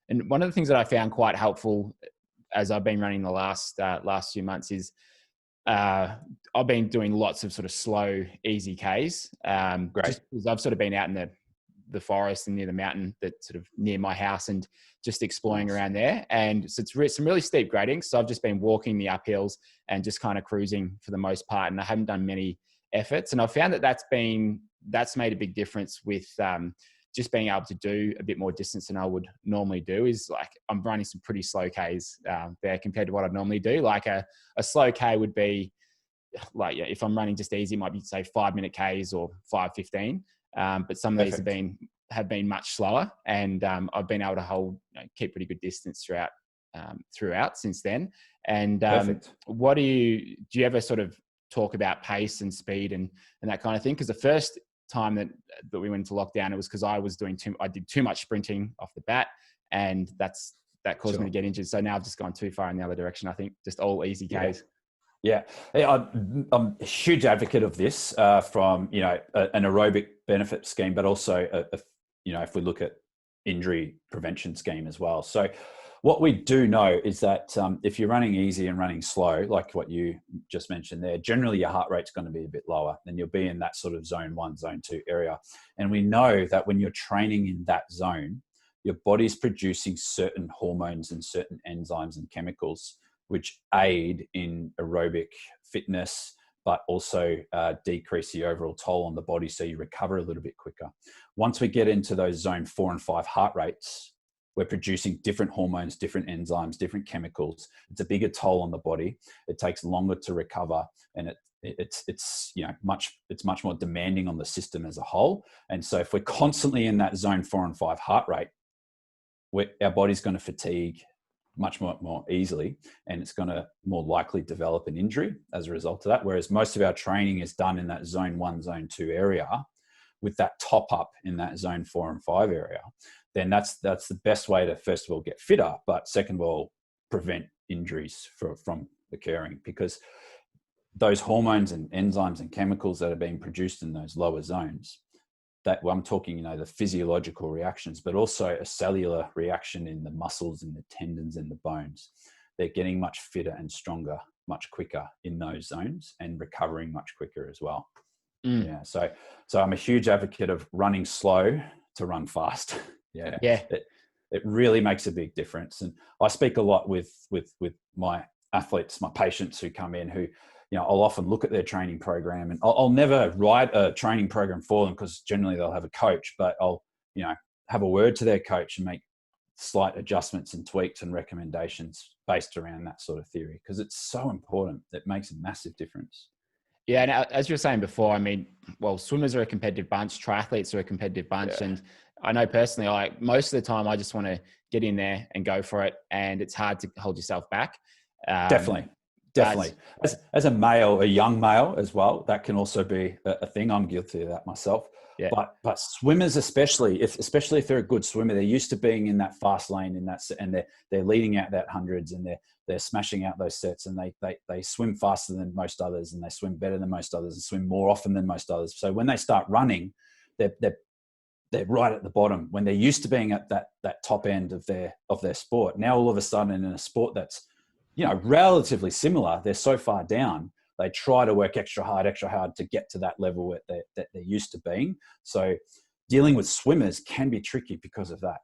And one of the things that I found quite helpful as I've been running the last few months is I've been doing lots of sort of slow, easy Ks. Great. Just because I've sort of been out in the forest and near the mountain that's sort of near my house and just exploring around there. And so it's some really steep grading. So I've just been walking the uphills and just kind of cruising for the most part. And I haven't done many efforts. And I found that that's made a big difference with just being able to do a bit more distance than I would normally do. Is like I'm running some pretty slow Ks there compared to what I'd normally do. Like a slow K would be like, if I'm running just easy, it might be say 5-minute Ks or 5:15. But some of these have been much slower, and I've been able to keep pretty good distance throughout since then. And what do you ever sort of talk about pace and speed and that kind of thing? Because the first time that we went into lockdown, it was because I did too much sprinting off the bat, and that caused me to get injured. So now I've just gone too far in the other direction. I think just all easy Ks. Yeah, I'm a huge advocate of this from an aerobic benefit scheme, but also if we look at injury prevention scheme as well. So what we do know is that if you're running easy and running slow, like what you just mentioned there, generally your heart rate's going to be a bit lower, and you'll be in that sort of zone 1, zone 2 area. And we know that when you're training in that zone, your body's producing certain hormones and certain enzymes and chemicals which aid in aerobic fitness, but also decrease the overall toll on the body, so you recover a little bit quicker. Once we get into those zone 4 and 5 heart rates, we're producing different hormones, different enzymes, different chemicals. It's a bigger toll on the body. It takes longer to recover, and it's much more demanding on the system as a whole. And so if we're constantly in that zone 4 and 5 heart rate, our body's going to fatigue much more easily, and it's going to more likely develop an injury as a result of that. Whereas most of our training is done in that zone 1, zone 2 area, with that top up in that zone 4 and 5 area, then that's the best way to, first of all, get fitter, but second of all, prevent injuries from occurring, because those hormones and enzymes and chemicals that are being produced in those lower zones, I'm talking, the physiological reactions, but also a cellular reaction in the muscles and the tendons and the bones. They're getting much fitter and stronger, much quicker in those zones, and recovering much quicker as well. Yeah. So I'm a huge advocate of running slow to run fast. Yeah. It really makes a big difference. And I speak a lot with my athletes, my patients who come in, who, I'll often look at their training program, and I'll never write a training program for them, because generally they'll have a coach, but I'll, have a word to their coach and make slight adjustments and tweaks and recommendations based around that sort of theory, because it's so important. It makes a massive difference. Yeah. And as you were saying before, I mean, well, swimmers are a competitive bunch, triathletes are a competitive bunch. Yeah. And I know personally, most of the time I just want to get in there and go for it. And it's hard to hold yourself back. Definitely. As a male, a young male as well, that can also be a thing. I'm guilty of that myself. Yeah. But swimmers, especially if they're a good swimmer, they're used to being in that fast lane, and they're leading out that hundreds, and they're smashing out those sets, and they swim faster than most others, and they swim better than most others, and swim more often than most others. So when they start running, they're right at the bottom, when they're used to being at that top end of their sport. Now all of a sudden, in a sport that's relatively similar, they're so far down, they try to work extra hard to get to that level that they're used to being. So dealing with swimmers can be tricky because of that.